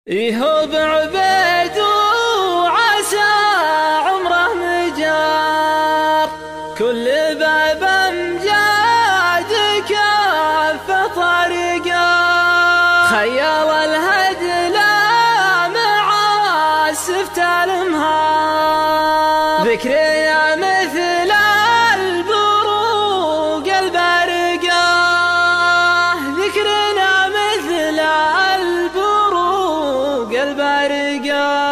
يهوب عبيد وعسى عمره مجار، كل باب امجاد كافة طريقه، خيال الهدل مع سفت الانهار، ذكرنا مثل البروق البارقه، ذكرنا مثل البروق البارقه.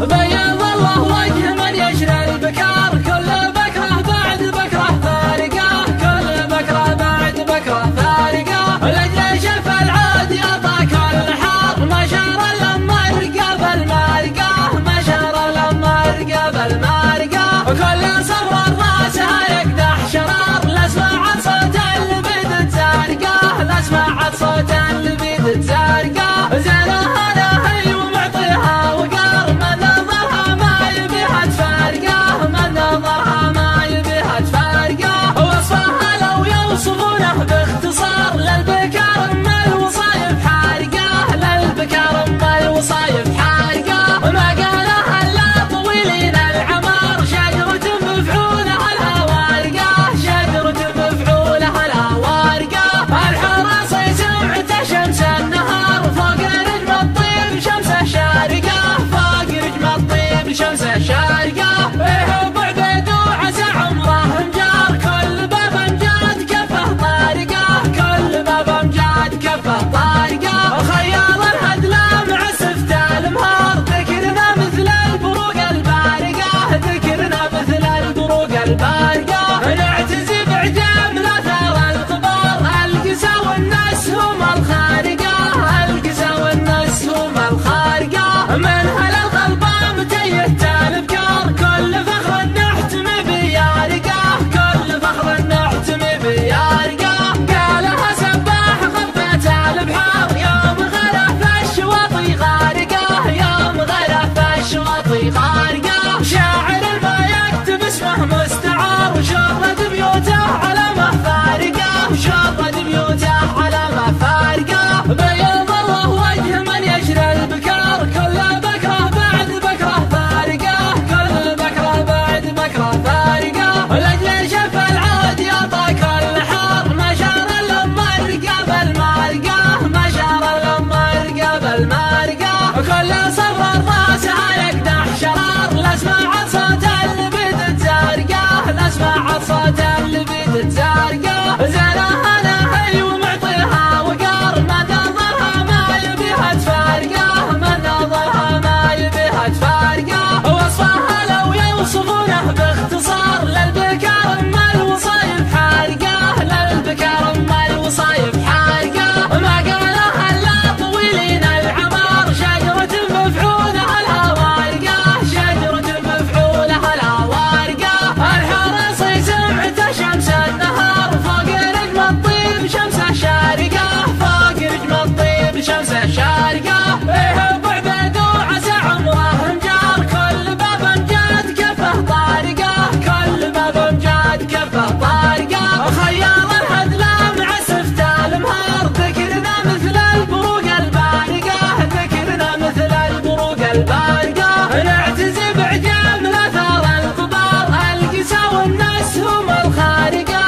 بيض الله وجه من يشرى البكار، كل بكره بعد بكره فارقه، كل بكره بعد بكره فارقه، لاجل شف العادي اعطاك الحار، ما شار لما رقى بالمارقه، ما شار لما رقى بالمارقه، وكل صبر راسها يقدح شرار، لا سمعت صوت البيد تسارقه، لا سمعت صوت البيد تسارقه، زينها لهي ومعطيها وقار، من نظرها ما يبيها تفارقه، من نظرها ما يبيها تفارقه، وصفها لو يوصفونه باختصار، للبكار ام الوصايف حارقه، للبكار ام الوصايف حارقه، ما قالها الا طويلين العمار، شجرة مفعولها الهوارقه، شجرة مفعولها الهوارقه، الحراسي سمعت شمس النهار، فوق نجم الطيب شمسه شارقه، فوق نجم الطيب شمسه شارقه، يهوب عبيد وعسى عمره مجار، كل باب امجاد كفه طارقه، كل باب امجاد كفه طارقه، خيال الهدل مع سفت الانهار، ذكرنا مثل البروق البارقه، ذكرنا مثل البروق البارقه، نعتزي بعجام الاثار الغبار، القسا والناس هم الخارقه، القسا والناس هم الخارقه، من هل القلب متيهت الابكار، كل فخر نحتم بيارقه، كل فخر نحتم بيارقه، قالها سباح خفت البحار، يوم غرف الشواطئ غارقه، يوم غرف الشواطئ غارقه، شاعر ما يكتب اسمه مستعار، وشرد بيوته على مفارقه، وشرد بيوته على مفارقه، بيض الله وجه من يشرى البكار، كل بكره بعد بكره فارقه، كل بكره بعد بكره فارقه، لاجل شف العادي اعطاك الحار، ما شار لما رقى بالمارقه، ما شار لما رقى بالمارقه، كل صبر راسها يقدح شرار، لا سمعت صوت البيد تسارقه، لا سمعت صوت البيد تسارقه، زينها لهي ومعطيها وقار، من نظرها ما يبيها تفارقه، من نظرها ما يبيها تفارقه، وصفها لو يوصفونه باختصار، للبكار ام الوصايف حارقه، للبكار ام الوصايف حارقه، ما قالها الا طويلين العمار، شجرة مفعولها الهوارقه، شجرة مفعولها الهوارقه، الحراسي سمعت شمس النهار، فوق نجم الطيب شمسه شارقه، فوق نجم الطيب شمسه شارقه، يهوب عبيد وعسى عمره مجار، كل باب امجاد كفه طارقه، كل باب امجاد كفه طارقه، خيال الهدل مع سفت الانهار، ذكرنا مثل البروق البارقه، ذكرنا مثل البروق البارقه، نعتزي بعجام الاثار الغبار، القسا والناس هم الخارقه،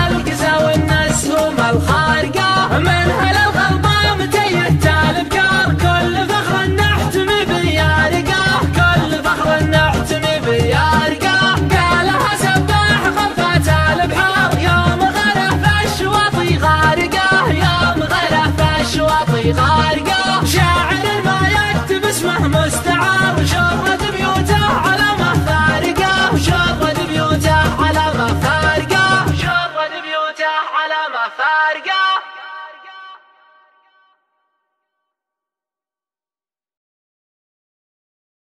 القسا والناس هم الخارقه، من هل القلب متيهت الابكار، كل فخر نحتم بيارقه، كل فخر نحتم بيارقه، قالها سباح خفت البحار، يوم غرف الشواطئ غارقه، يوم غرف الشواطئ غارقه.